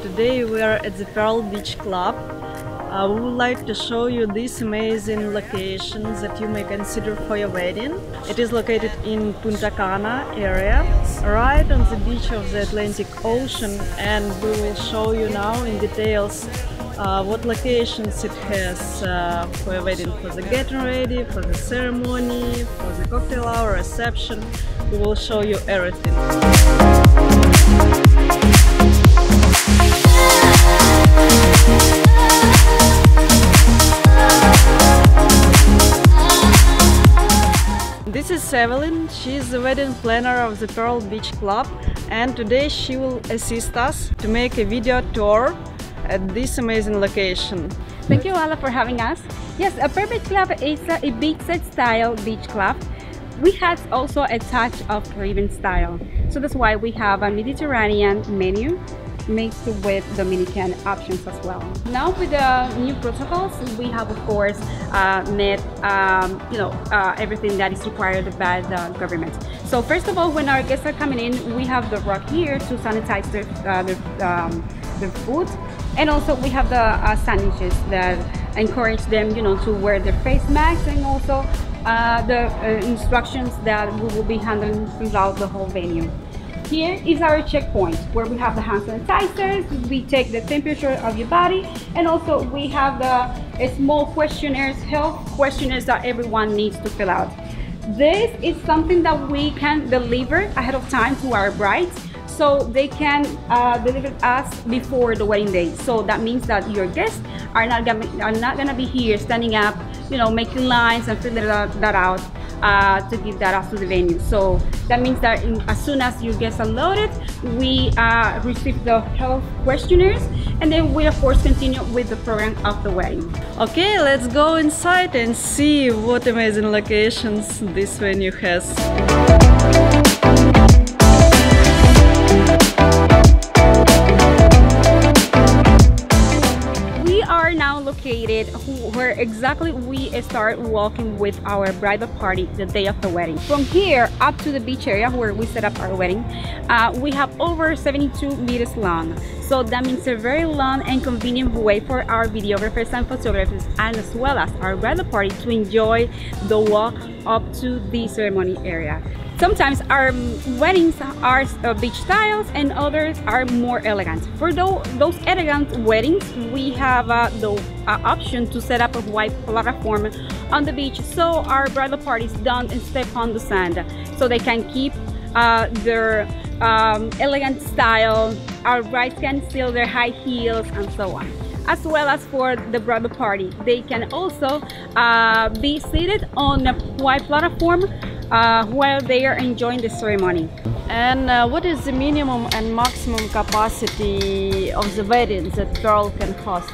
Today we are at the Pearl Beach Club. We would like to show you this amazing location that you may consider for your wedding. It is located in Punta Cana area, right on the beach of the Atlantic Ocean, and we will show you now in details what locations it has for your wedding, for the getting ready, for the ceremony, for the cocktail hour, reception. We will show you everything. This is Evelyn. She is the wedding planner of the Pearl Beach Club, and today she will assist us to make a video tour at this amazing location. Thank you, Ala, for having us. Yes, a Pearl Beach Club is a beachside style beach club. We have also a touch of Caribbean style, so that's why we have a Mediterranean menu mixed with Dominican options as well. Now with the new protocols, we have of course met everything that is required by the government. So first of all, when our guests are coming in, we have the rug here to sanitize their food, and also we have the sandwiches that encourage them, to wear their face masks, and also the instructions that we will be handling throughout the whole venue. Here is our checkpoint where we have the hand sanitizers, we take the temperature of your body, and also we have the small questionnaires, health questionnaires that everyone needs to fill out. This is something that we can deliver ahead of time to our brides, so they can deliver us before the wedding day. So that means that your guests are not gonna be here standing up, making lines and filling that out to give that out to the venue. So that means that as soon as your guests are loaded, we receive the health questionnaires, and then we of course continue with the program of the wedding. Okay, let's go inside and see what amazing locations this venue has. Located where exactly we start walking with our bridal party the day of the wedding. From here up to the beach area where we set up our wedding, we have over 72 meters long. So that means a very long and convenient way for our videographers and photographers, and as well as our bridal party, to enjoy the walk up to the ceremony area. Sometimes our weddings are beach styles and others are more elegant. For those elegant weddings, we have the option to set up a white platform on the beach, so our bridal parties don't step on the sand, so they can keep their elegant style. Our brides can steal their high heels and so on. As well as for the bridal party, they can also be seated on a white platform while they are enjoying the ceremony. And what is the minimum and maximum capacity of the weddings that Pearl can host?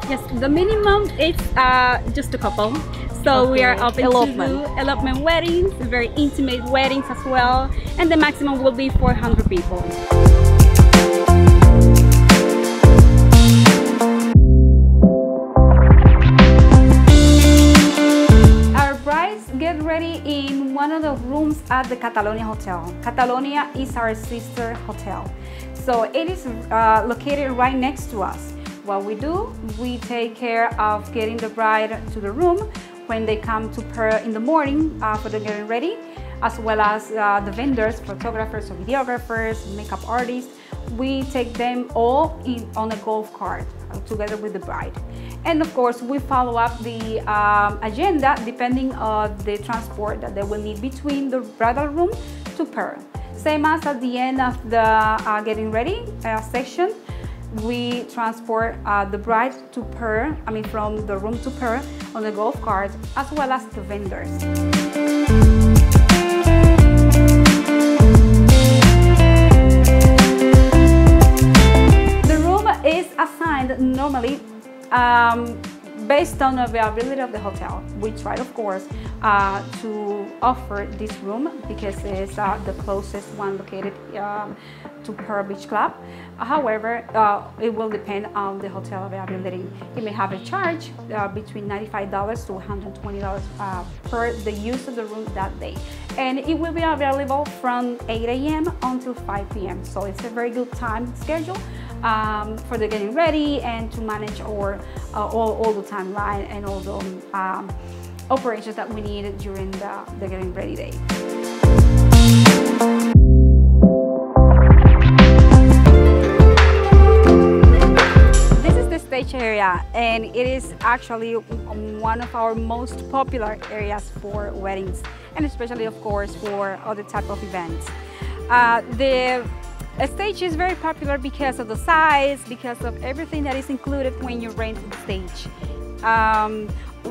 Yes, the minimum is just a couple. So okay. We are open to do elopement weddings, very intimate weddings as well, and the maximum will be 400 people. Get ready in one of the rooms at the Catalonia Hotel. Catalonia is our sister hotel, so it is located right next to us. What we do, we take care of getting the bride to the room when they come to Pearl in the morning for the getting ready, as well as the vendors, photographers, or videographers, makeup artists. We take them all on a golf cart together with the bride. And of course, we follow up the agenda depending on the transport that they will need between the bridal room to Pearl. Same as at the end of the getting ready section, we transport the bride to Pearl, from the room to Pearl on the golf cart, as well as the vendors. The room is assigned normally based on the availability of the hotel. We try, of course, to offer this room because it's the closest one located to Pearl Beach Club. However, it will depend on the hotel availability. It may have a charge between $95 to $120 per the use of the room that day. and it will be available from 8 a.m. until 5 p.m. So it's a very good time schedule for the getting ready and to manage all the timeline and all the operations that we need during the getting ready day. Stage area, and it is actually one of our most popular areas for weddings, and especially of course for other type of events. The stage is very popular because of the size, because of everything that is included when you rent the stage.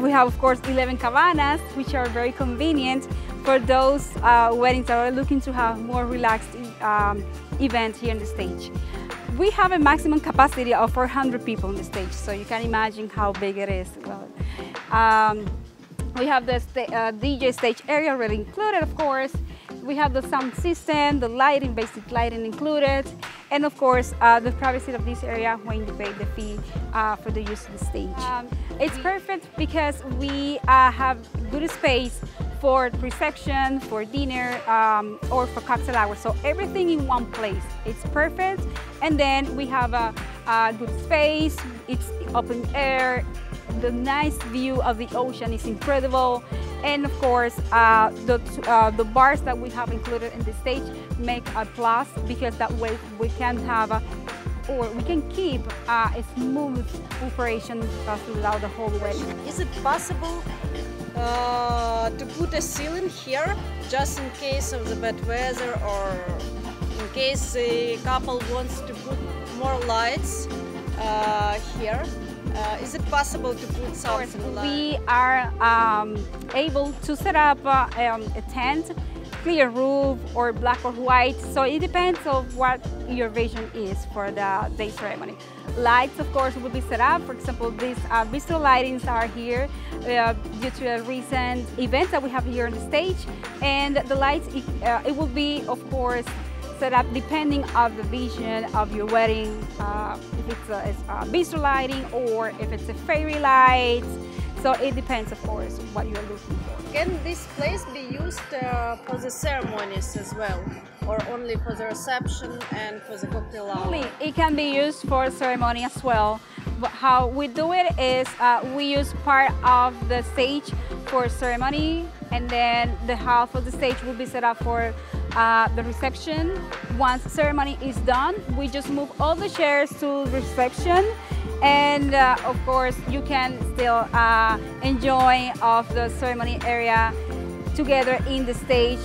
We have of course 11 cabanas, which are very convenient for those weddings that are looking to have more relaxed event here on the stage. We have a maximum capacity of 400 people on the stage, so you can imagine how big it is. Well, we have the DJ stage area already included, of course. We have the sound system, the lighting, basic lighting included, and of course the privacy of this area when you pay the fee for the use of the stage. It's perfect because we have good space for reception, for dinner, or for cocktail hour. So everything in one place. It's perfect. And then we have a good space. It's open air. The nice view of the ocean is incredible. And of course, the bars that we have included in the stage make a plus, because that way we can have or we can keep a smooth operation throughout the whole wedding. Is it possible to put a ceiling here just in case of the bad weather, or in case the couple wants to put more lights here? Is it possible to put something like... We are able to set up a tent, clear roof, or black or white, so it depends on what your vision is for the day ceremony. Lights, of course, will be set up. For example, these bistro lightings are here due to a recent event that we have here on the stage, and the lights, it will be, of course, set up depending on the vision of your wedding, if it's a bistro lighting or if it's a fairy light. So it depends, of course, what you're looking for. Can this place be used for the ceremonies as well, or only for the reception and for the cocktail hour? It can be used for ceremony as well. But how we do it is we use part of the stage for ceremony, and then the half of the stage will be set up for the reception. Once ceremony is done, we just move all the chairs to reception, and of course you can still enjoy of the ceremony area together in the stage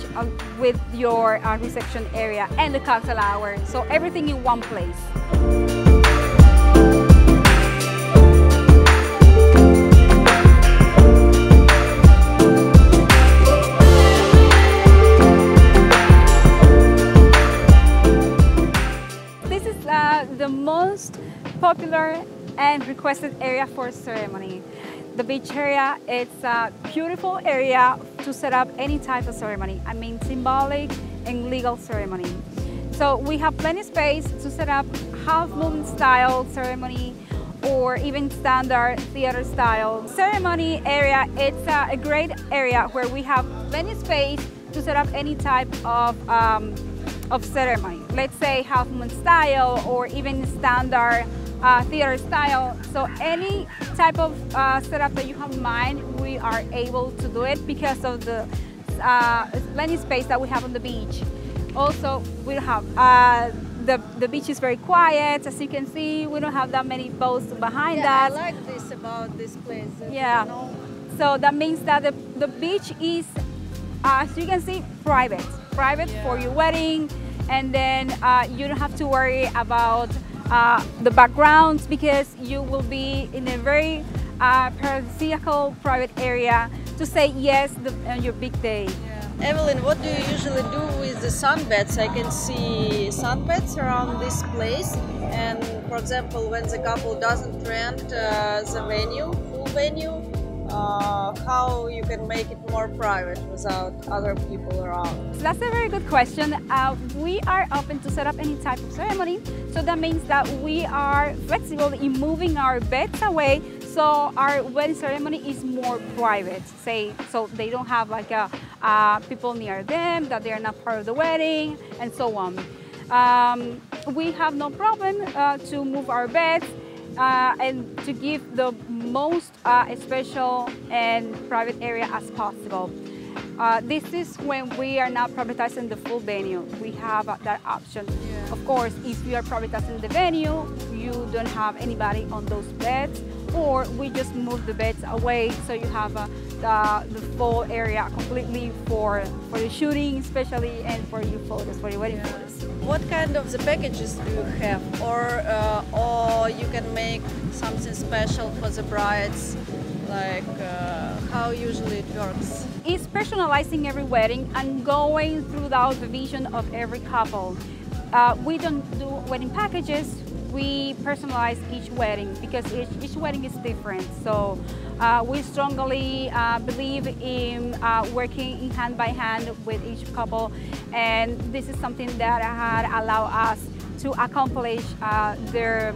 with your reception area and the cocktail hour. So everything in one place. The most popular and requested area for ceremony. The beach area, it's a beautiful area to set up any type of ceremony. I mean, symbolic and legal ceremony. So we have plenty of space to set up half moon style ceremony, or even standard theater style ceremony area. It's a great area where we have plenty of space to set up any type of ceremony. Let's say half moon style or even standard theater style. So any type of setup that you have in mind, we are able to do it because of the plenty space that we have on the beach. Also, we have the beach is very quiet. As you can see, we don't have that many boats behind that. I like this about this place. Yeah. You know. So that means that the beach is, as you can see, private for your wedding, and then you don't have to worry about the backgrounds, because you will be in a very paradisiacal private area to say yes on your big day. Yeah. Evelyn, what do you usually do with the sunbeds? I can see sunbeds around this place, and for example, when the couple doesn't rent the venue, full venue, how you can make it more private without other people around? So that's a very good question. We are open to set up any type of ceremony, so that means that we are flexible in moving our beds away, so our wedding ceremony is more private. So they don't have like a people near them, that they are not part of the wedding, and so on. We have no problem to move our beds and to give the most special and private area as possible. This is when we are not privatizing the full venue. We have that option. Yeah. Of course, if you are privatizing the venue, you don't have anybody on those beds, or we just move the beds away so you have the full area completely for the shooting, especially, and for your photos, for your wedding photos. What kind of the packages do you have, or you can make something special for the brides? Like how usually it works? It's personalizing every wedding and going throughout the vision of every couple. We don't do wedding packages. We personalize each wedding because each wedding is different. So we strongly believe in working in hand by hand with each couple, and this is something that had allowed us to accomplish their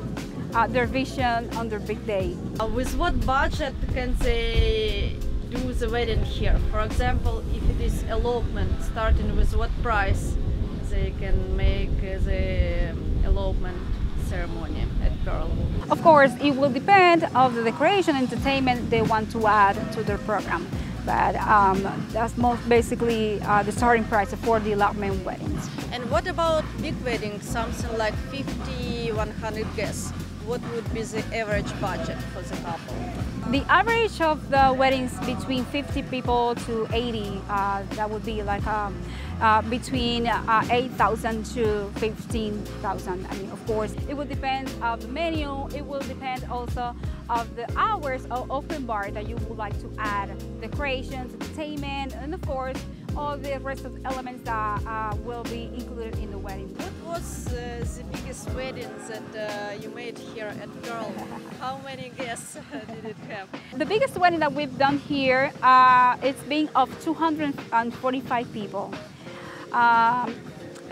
vision on their big day. With what budget can they do the wedding here? For example, if it is elopement, starting with what price they can make the elopement ceremony at Pearl? Of course, it will depend on the decoration and entertainment they want to add to their program. But that's most basically the starting price for the elopement weddings. And what about big weddings, something like 50, 100 guests? What would be the average budget for the couple? The average of the weddings between 50 people to 80, that would be like between 8,000 to 15,000. I mean, of course, it will depend on the menu. It will depend also of the hours of open bar that you would like to add, decorations, entertainment, and of course, all the rest of the elements that will be included in the wedding. What was the biggest wedding that you made here at Pearl? How many guests did it have? The biggest wedding that we've done here, it's been of 245 people. I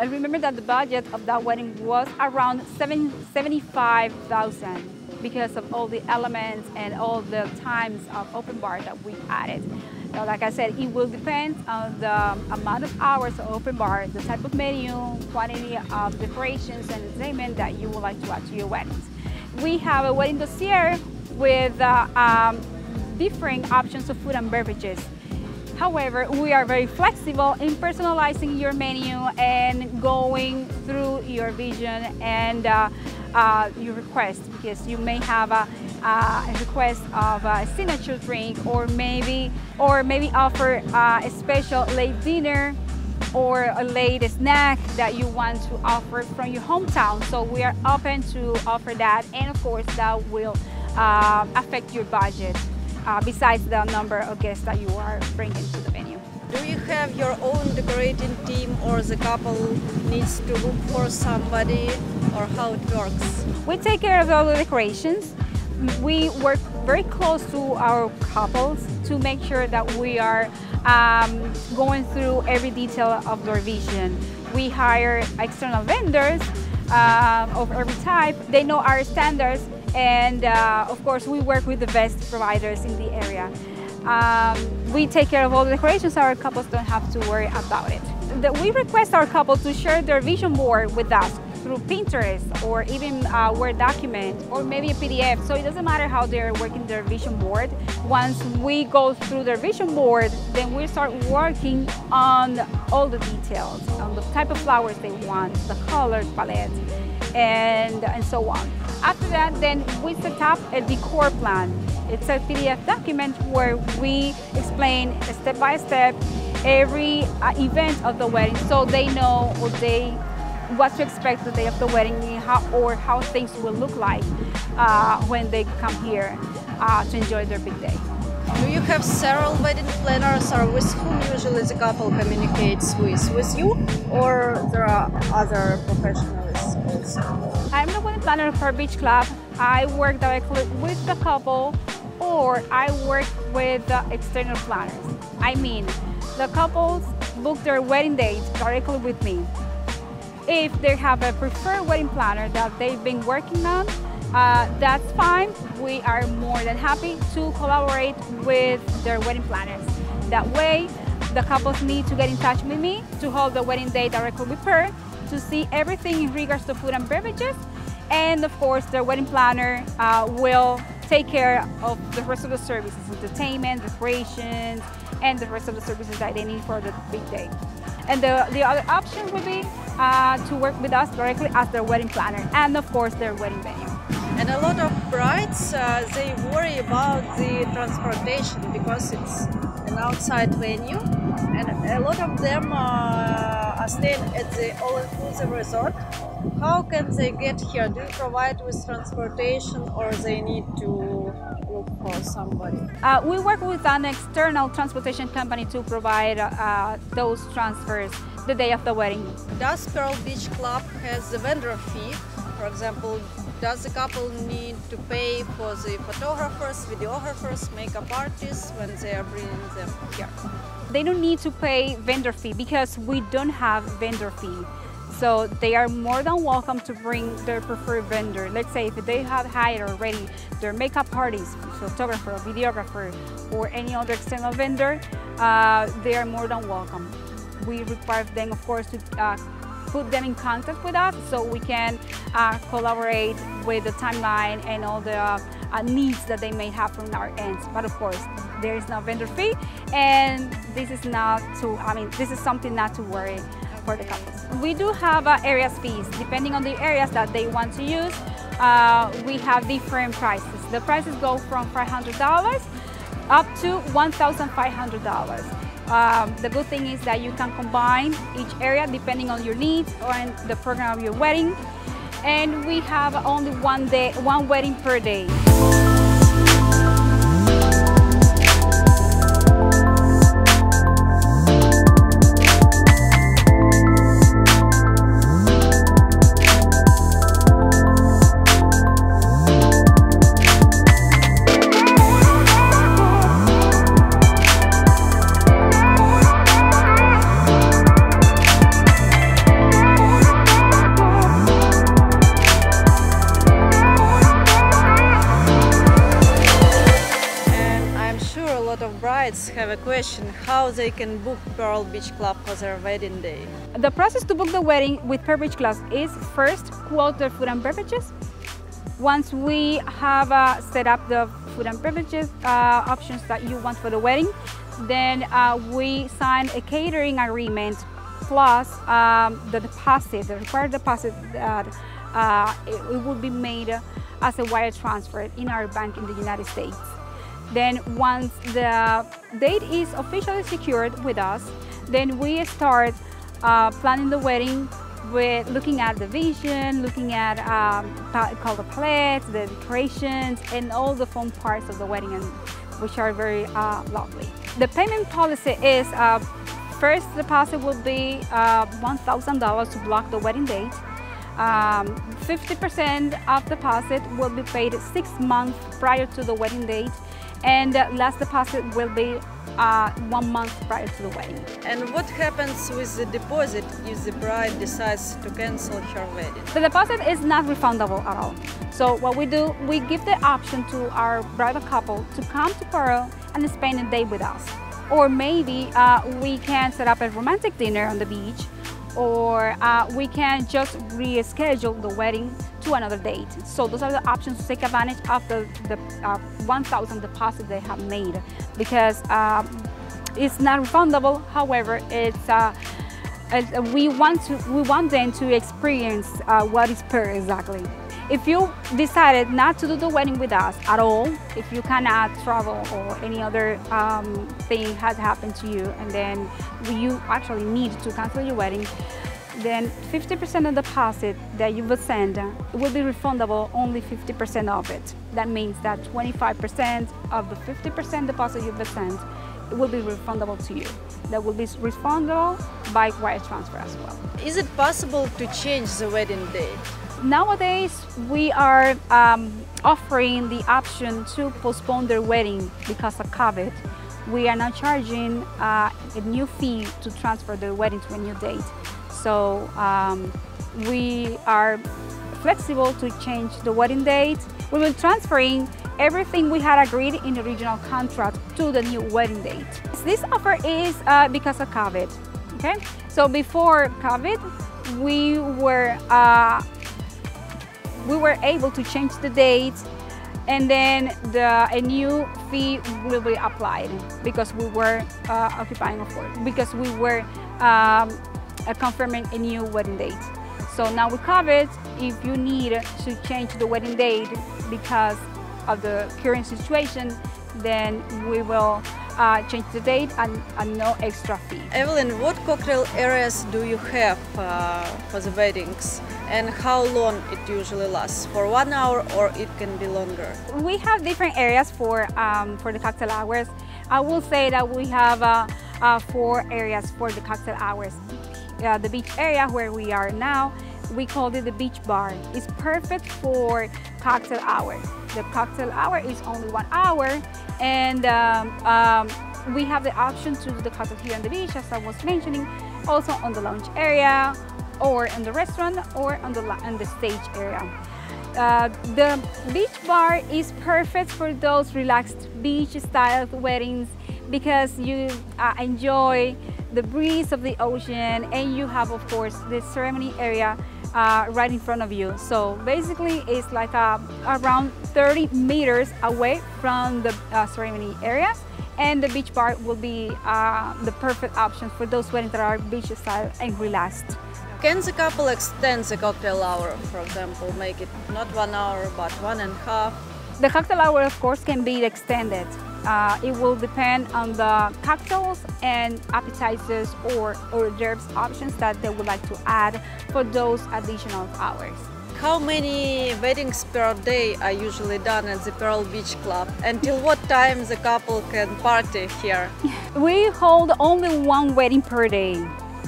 remember that the budget of that wedding was around 75,000 because of all the elements and all the times of open bar that we added. So like I said, it will depend on the amount of hours of open bar, the type of menu, quantity of decorations and entertainment that you would like to add to your weddings. We have a wedding dossier with different options of food and beverages. However, we are very flexible in personalizing your menu and going through your vision and your request, because you may have a request of a signature drink, or maybe offer a special late dinner or a late snack that you want to offer from your hometown. So we are open to offer that, and of course that will affect your budget besides the number of guests that you are bringing to the venue. Do you have your own decorating team, or the couple needs to look for somebody, or how it works? We take care of all the decorations. We work very close to our couples to make sure that we are going through every detail of their vision. We hire external vendors of every type. They know our standards, and of course we work with the best providers in the area. We take care of all the decorations, so our couples don't have to worry about it. We request our couple to share their vision board with us through Pinterest, or even a Word document, or maybe a PDF. So it doesn't matter how they're working their vision board. Once we go through their vision board, then we start working on all the details, on the type of flowers they want, the color palette, and so on. After that, then we set up a decor plan. It's a PDF document where we explain step by step every event of the wedding, so they know what to expect the day of the wedding, how things will look like when they come here to enjoy their big day. Do you have several wedding planners, or with whom usually the couple communicates with? With you, or there are other professionals also? I'm the wedding planner for Beach Club. I work directly with the couple, or I work with the external planners. I mean, the couples book their wedding dates directly with me. If they have a preferred wedding planner that they've been working on, that's fine. We are more than happy to collaborate with their wedding planners. That way, the couples need to get in touch with me to hold the wedding date directly with her, to see everything in regards to food and beverages. And of course, their wedding planner will take care of the rest of the services, entertainment, decorations, and the rest of the services that they need for the big day. And the other option would be to work with us directly as their wedding planner and of course their wedding venue. And a lot of brides, they worry about the transportation because it's an outside venue, and a lot of them are staying at the all-inclusive resort. How can they get here? Do you provide with transportation, or they need to look for somebody? We work with an external transportation company to provide those transfers the day of the wedding. Does Pearl Beach Club has the vendor fee? For example, does the couple need to pay for the photographers, videographers, makeup artists when they are bringing them here? They don't need to pay vendor fee because we don't have vendor fee. So they are more than welcome to bring their preferred vendor. Let's say if they have hired already their makeup artist, photographer, videographer, or any other external vendor, they are more than welcome. We require them, of course, to put them in contact with us so we can collaborate with the timeline and all the needs that they may have from our ends. But of course, there is no vendor fee, and this is this is something not to worry for the couples. We do have areas fees depending on the areas that they want to use. We have different prices. The prices go from $500 up to $1,500. The good thing is that you can combine each area depending on your needs or in the program of your wedding. And we have only one wedding per day. Brides have a question how they can book Pearl Beach Club for their wedding day. The process to book the wedding with Pearl Beach Club is first quote the food and beverages. Once we have set up the food and beverages options that you want for the wedding, then we sign a catering agreement plus the deposit, the required deposit that it will be made as a wire transfer in our bank in the United States. Then once the date is officially secured with us, then we start planning the wedding with looking at the vision, looking at color palettes, the decorations, and all the fun parts of the wedding, which are very lovely. The payment policy is first deposit will be $1,000 to block the wedding date. 50% of deposit will be paid 6 months prior to the wedding date, and last deposit will be 1 month prior to the wedding. And what happens with the deposit if the bride decides to cancel her wedding? The deposit is not refundable at all. So what we do, we give the option to our bridal couple to come to Pearl and spend a day with us. Or maybe we can set up a romantic dinner on the beach, or we can just reschedule the wedding to another date. So those are the options to take advantage of the $1,000 deposit they have made, because it's not refundable. However, we want them to experience what is Pearl exactly. If you decided not to do the wedding with us at all, if you cannot travel or any other thing has happened to you, and then you actually need to cancel your wedding, then 50% of the deposit that you will send will be refundable, only 50% of it. That means that 25% of the 50% deposit you will send will be refundable to you. That will be refundable by wire transfer as well. Is it possible to change the wedding date? Nowadays, we are offering the option to postpone their wedding because of COVID. We are now charging a new fee to transfer their wedding to a new date. So we are flexible to change the wedding date. We will transferring everything we had agreed in the original contract to the new wedding date. This offer is because of COVID. Okay, so before COVID, we were able to change the date, and then a new fee will be applied because we were occupying, of course, because we were confirming a new wedding date. So now with COVID, if you need to change the wedding date because of the current situation, then we will change the date and no extra fee. Evelyn, what cocktail areas do you have for the weddings, and how long it usually lasts? For 1 hour, or it can be longer? We have different areas for the cocktail hours. I will say that we have 4 areas for the cocktail hours. The beach area where we are now, we call it the beach bar. It's perfect for cocktail hour. The cocktail hour is only 1 hour, and we have the option to do the cocktail here on the beach, as I was mentioning, also on the lounge area, or in the restaurant, or on the stage area. The beach bar is perfect for those relaxed beach-style weddings because you enjoy the breeze of the ocean, and you have, of course, the ceremony area right in front of you. So basically, it's like around 30 meters away from the ceremony area, and the beach bar will be the perfect option for those weddings that are beach-style and relaxed. Can the couple extend the cocktail hour, for example, make it not 1 hour but 1.5? The cocktail hour, of course, can be extended. It will depend on the cocktails and appetizers or hors d'oeuvres options that they would like to add for those additional hours. How many weddings per day are usually done at the Pearl Beach Club? Until what time the couple can party here? We hold only 1 wedding per day.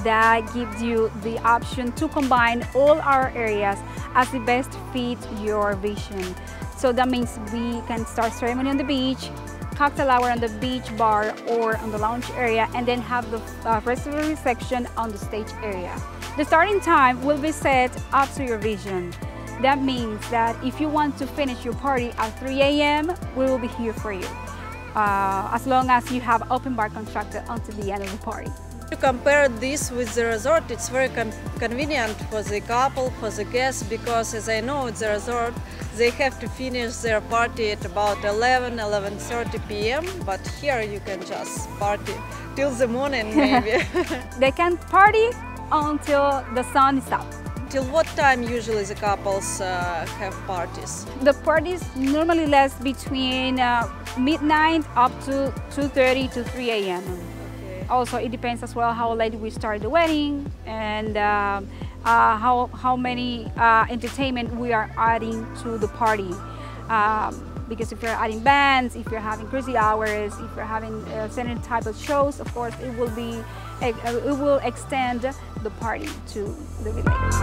That gives you the option to combine all our areas as the best fit your vision. So that means we can start ceremony on the beach, cocktail hour on the beach bar or on the lounge area, and then have the rest of the reception on the stage area. The starting time will be set up to your vision. That means that if you want to finish your party at 3 a.m., we will be here for you, as long as you have open bar contracted until the end of the party. To compare this with the resort, it's very convenient for the couple, for the guests, because as I know at the resort, they have to finish their party at about 11:30 p.m. But here you can just party till the morning maybe. They can party until the sun is up. Till what time usually the couples have parties? The parties normally last between midnight up to 2:30 to 3 a.m. Also, it depends as well how late we start the wedding, and how many entertainment we are adding to the party. Because if you're adding bands, if you're having crazy hours, if you're having certain type of shows, of course, it will extend the party to the village.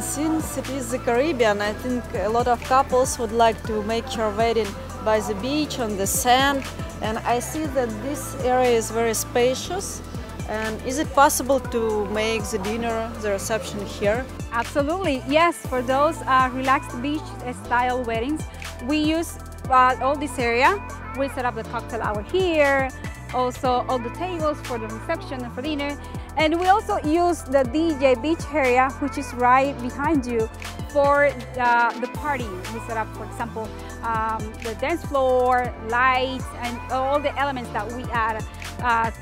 Since it is the Caribbean, I think a lot of couples would like to make your wedding by the beach, on the sand, and I see that this area is very spacious. And is it possible to make the dinner, the reception here? Absolutely, yes. For those relaxed beach-style weddings, we use all this area. We set up the cocktail hour here, also all the tables for the reception and for dinner. And we also use the DJ beach area, which is right behind you, for the party. We set up, for example, the dance floor, lights, and all the elements that we add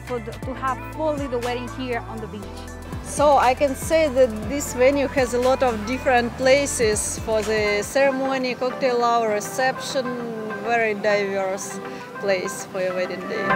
to have fully the wedding here on the beach. So I can say that this venue has a lot of different places for the ceremony, cocktail hour, reception, very diverse place for your wedding day.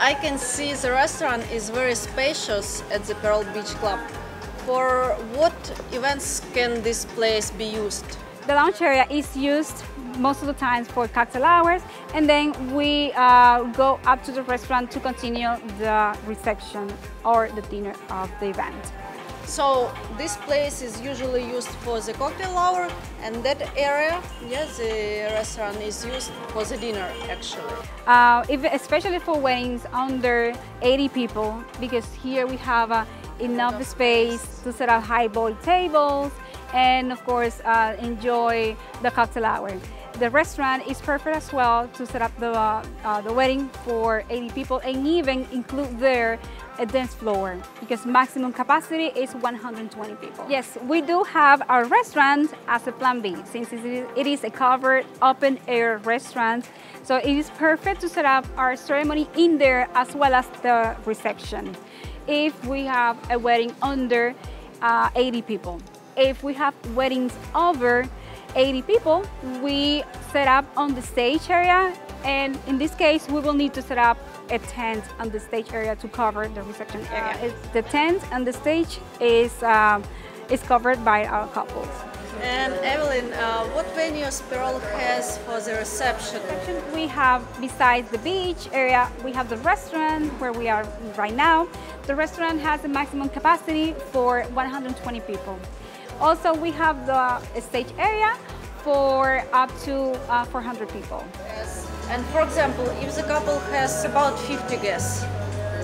I can see the restaurant is very spacious at the Pearl Beach Club. For what events can this place be used? The lounge area is used most of the times for cocktail hours, and then we go up to the restaurant to continue the reception or the dinner of the event. So this place is usually used for the cocktail hour, and that area, yes, the restaurant is used for the dinner actually. Especially for weddings under 80 people, because here we have enough space to set up highball tables and of course enjoy the cocktail hour. The restaurant is perfect as well to set up the wedding for 80 people and even include there a dance floor because maximum capacity is 120 people. Yes, we do have our restaurant as a plan B since it is a covered open air restaurant. So it is perfect to set up our ceremony in there as well as the reception. If we have a wedding under 80 people. If we have weddings over 80 people, we set up on the stage area, and in this case we will need to set up a tent on the stage area to cover the reception area. The tent and the stage is covered by our couples. And Evelyn, what venues Pearl has for the reception? We have, besides the beach area, we have the restaurant where we are right now. The restaurant has a maximum capacity for 120 people. Also, we have the stage area for up to 400 people. Yes. And for example, if the couple has about 50 guests,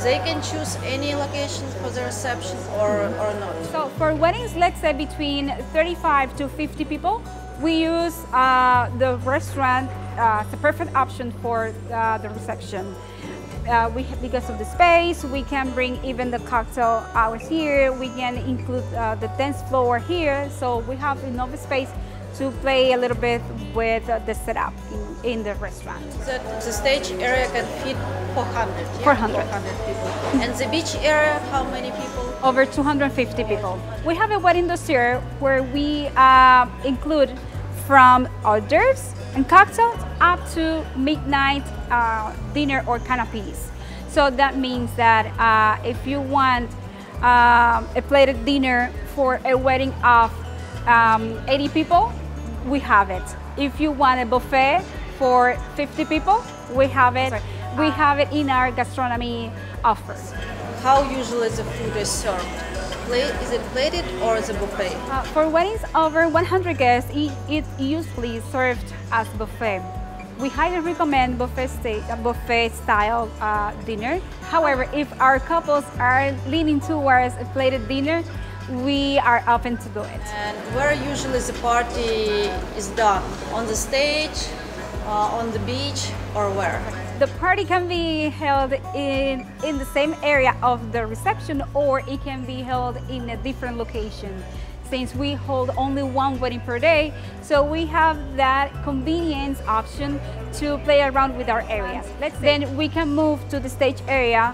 they can choose any location for the reception or not? So for weddings, let's say between 35 to 50 people, we use the restaurant as a perfect option for the reception. Because of the space, we can bring even the cocktail hours here. We can include the dance floor here, so we have enough space to play a little bit with the setup in the restaurant. The stage area can fit 400, yeah? 400 people. And the beach area, how many people? Over 250 people. We have a wedding dossier where we include from hors d'oeuvres and cocktails up to midnight dinner or canapes. So that means that if you want a plated dinner for a wedding of 80 people, we have it. If you want a buffet for 50 people, we have it. We have it in our gastronomy offer. How usually the food is served? Is it plated or is it buffet? For weddings over 100 guests, it's usually served as buffet. We highly recommend buffet style dinner. However, if our couples are leaning towards a plated dinner, we are open to do it. And where usually the party is done? On the stage, on the beach, or where? The party can be held in the same area of the reception, or it can be held in a different location. Since we hold only one wedding per day, so we have that convenience option to play around with our areas. Then we can move to the stage area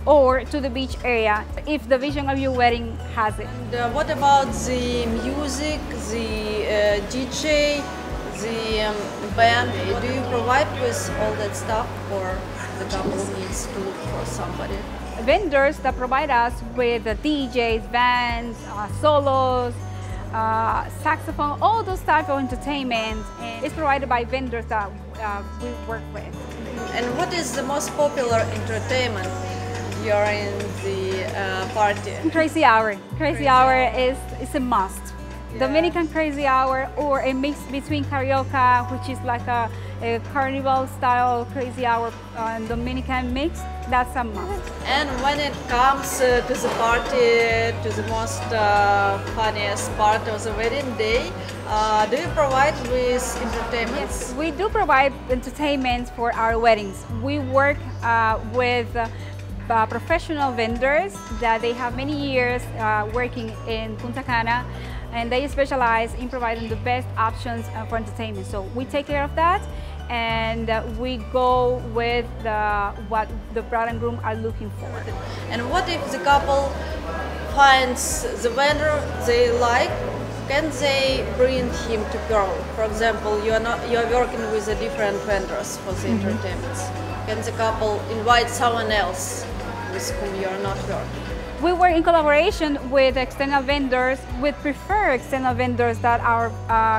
or to the beach area if the vision of your wedding has it. And what about the music, the DJ, the band? Do you provide with all that stuff, or the couple needs to look for somebody? Vendors that provide us with the DJs, bands, solos, saxophone, all those type of entertainment is provided by vendors that we work with. And what is the most popular entertainment during the party? Crazy Hour. Crazy Hour is a must. Yeah. Dominican Crazy Hour, or a mix between karaoke, which is like a carnival style Crazy Hour and Dominican mix, that's a must. And when it comes to the party, to the most funniest part of the wedding day, do you provide with entertainment? Yes, we do provide entertainment for our weddings. We work with professional vendors that they have many years working in Punta Cana, and they specialize in providing the best options for entertainment. So we take care of that, and we go with what the bride and groom are looking for. And what if the couple finds the vendor they like? Can they bring him to Pearl? For example, you are working with the different vendors for the entertainments. Can the couple invite someone else with whom you are not working? We work in collaboration with external vendors. We prefer external vendors that our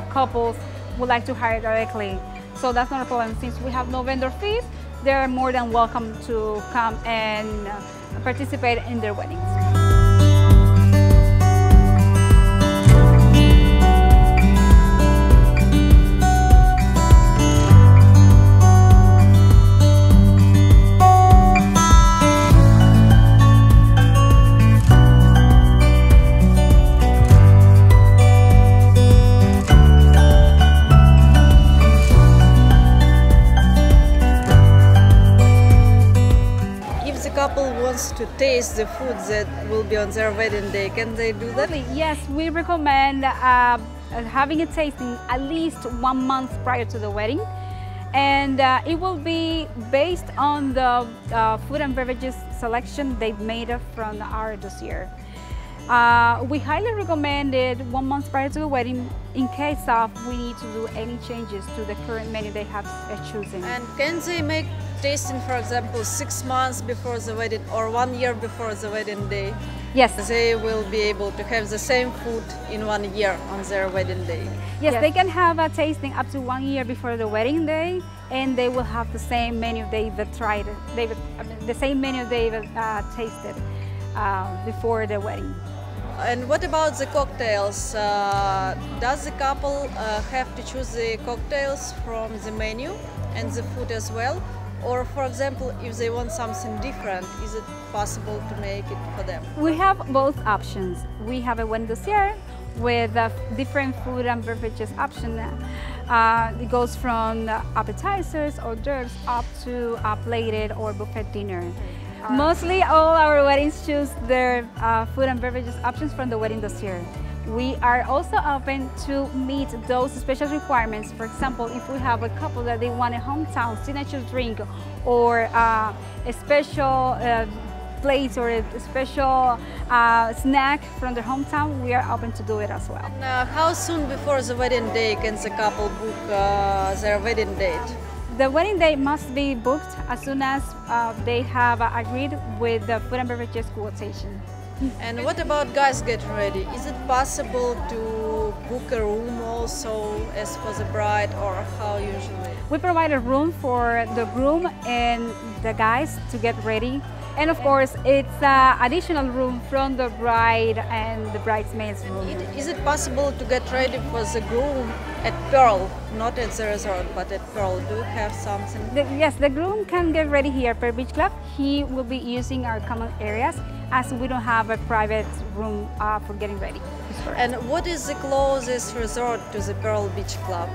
couples would like to hire directly. So that's not a problem. Since we have no vendor fees, they're more than welcome to come and participate in their weddings. To taste the food that will be on their wedding day, can they do that? Yes, we recommend having a tasting at least 1 month prior to the wedding, and it will be based on the food and beverages selection they've made from our dossier. We highly recommend it 1 month prior to the wedding in case of we need to do any changes to the current menu they have chosen. And can they make tasting, for example, 6 months before the wedding or 1 year before the wedding day? Yes. They will be able to have the same food in 1 year on their wedding day? Yes, they can have a tasting up to 1 year before the wedding day, and they will have the same menu they've tried, the same menu they've tasted before the wedding. And what about the cocktails? Does the couple have to choose the cocktails from the menu and the food as well? Or, for example, if they want something different, is it possible to make it for them? We have both options. We have a wedding dossier with different food and beverages options. It goes from appetizers, hors d'oeuvres, up to a plated or buffet dinner. Mostly all our weddings choose their food and beverages options from the wedding dossier. We are also open to meet those special requirements. For example, if we have a couple that they want a hometown signature drink or a special plate or a special snack from their hometown, we are open to do it as well. How soon before the wedding day can the couple book their wedding date? The wedding day must be booked as soon as they have agreed with the food and beverages quotation. And what about guys getting ready? Is it possible to book a room also as for the bride, or how usually? We provide a room for the groom and the guys to get ready. And of course, it's an additional room from the bride and the bridesmaids room. Is it possible to get ready for the groom at Pearl, not at the resort, but at Pearl? Do you have something? Yes, the groom can get ready here at Pearl Beach Club. He will be using our common areas as we don't have a private room for getting ready. And what is the closest resort to the Pearl Beach Club?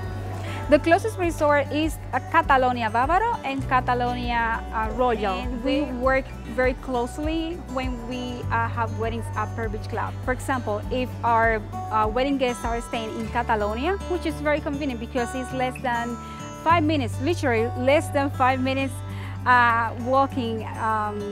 The closest resort is Catalonia Bávaro and Catalonia Royal. And we work very closely when we have weddings at Pearl Beach Club. For example, if our wedding guests are staying in Catalonia, which is very convenient because it's less than 5 minutes, literally less than 5 minutes walking.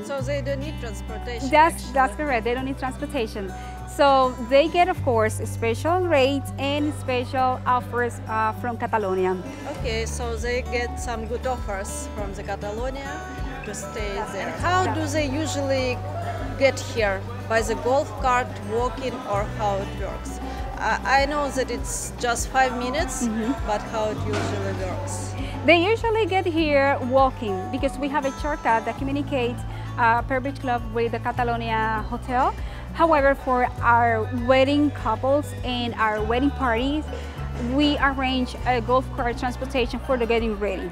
So they don't need transportation? That's correct, they don't need transportation. So they get, of course, special rates and special offers from Catalonia. Okay, so they get some good offers from the Catalonia to stay there. How do they usually get here? By the golf cart, walking, or how it works? I know that it's just 5 minutes, but how it usually works? They usually get here walking because we have a shortcut that communicates Pearl Beach Club with the Catalonia Hotel. However, for our wedding couples and our wedding parties, we arrange a golf cart transportation for the getting ready.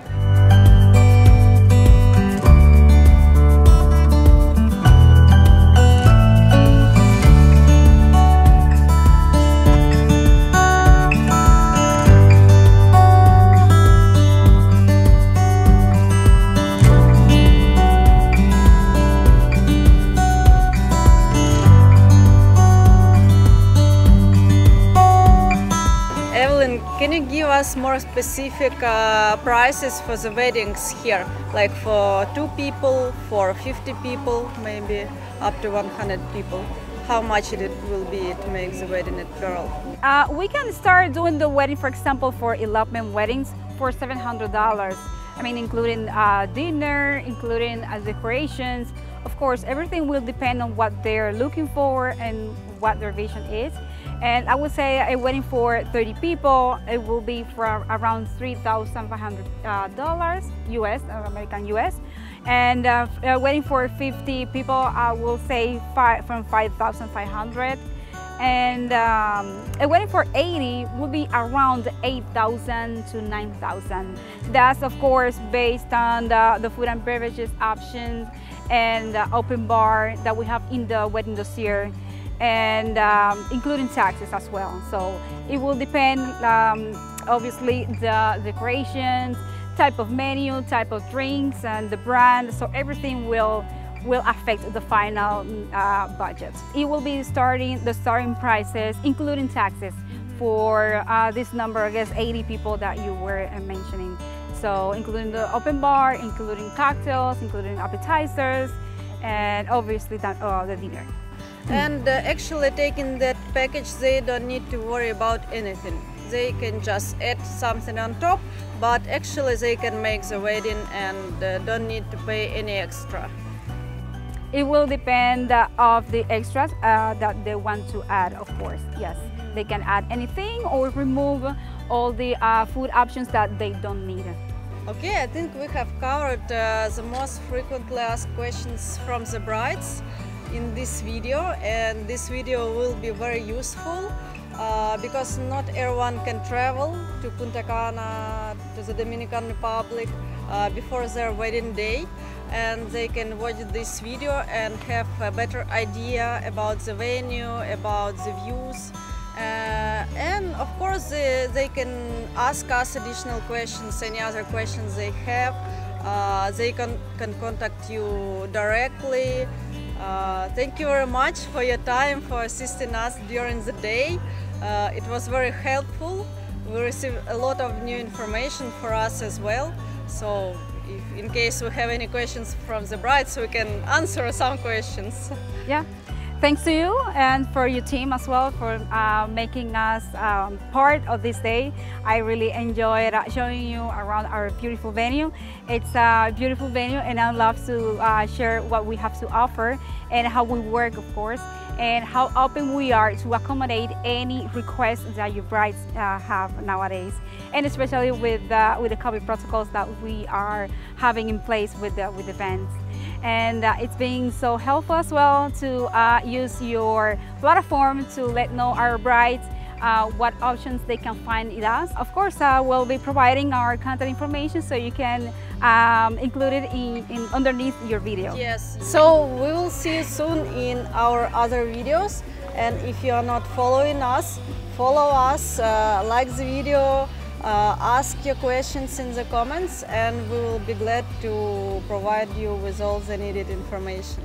Can you give us more specific prices for the weddings here? Like for 2 people, for 50 people, maybe up to 100 people? How much it will be to make the wedding at Pearl? We can start doing the wedding, for example, for elopement weddings for $700. I mean, including dinner, including decorations, of course, everything will depend on what they're looking for and what their vision is. And I would say a wedding for 30 people, it will be for around $3,500 US, American US. And a wedding for 50 people, I will say from 5,500. And a wedding for 80 will be around 8,000 to 9,000. That's of course based on the food and beverages options and the open bar that we have in the wedding this year, and including taxes as well. So it will depend, obviously, the decorations, type of menu, type of drinks, and the brand. So everything will affect the final budget. It will be the starting prices, including taxes, for this number, I guess 80 people that you were mentioning. So including the open bar, including cocktails, including appetizers, and obviously the dinner. And actually taking that package, they don't need to worry about anything. They can just add something on top, but actually they can make the wedding and don't need to pay any extra. It will depend of the extras that they want to add, of course. Yes, they can add anything or remove all the food options that they don't need. Okay, I think we have covered the most frequently asked questions from the brides in this video, and this video will be very useful because not everyone can travel to Punta Cana, to the Dominican Republic before their wedding day, and they can watch this video and have a better idea about the venue, about the views, and of course they can ask us additional questions, any other questions they have. They can contact you directly. Thank you very much for your time, for assisting us during the day. It was very helpful. We received a lot of new information for us as well. So if in case we have any questions from the brides, we can answer some questions. Yeah. Thanks to you and for your team as well for making us part of this day. I really enjoyed showing you around our beautiful venue. It's a beautiful venue, and I love to share what we have to offer and how we work, of course, and how open we are to accommodate any requests that your brides have nowadays, and especially with the COVID protocols that we are having in place with the events. And it's been so helpful as well to use your platform to let know our brides what options they can find in us. Of course, we'll be providing our contact information so you can include it in underneath your video. Yes, so we will see you soon in our other videos, and if you are not following us, follow us, like the video, ask your questions in the comments, and we will be glad to provide you with all the needed information.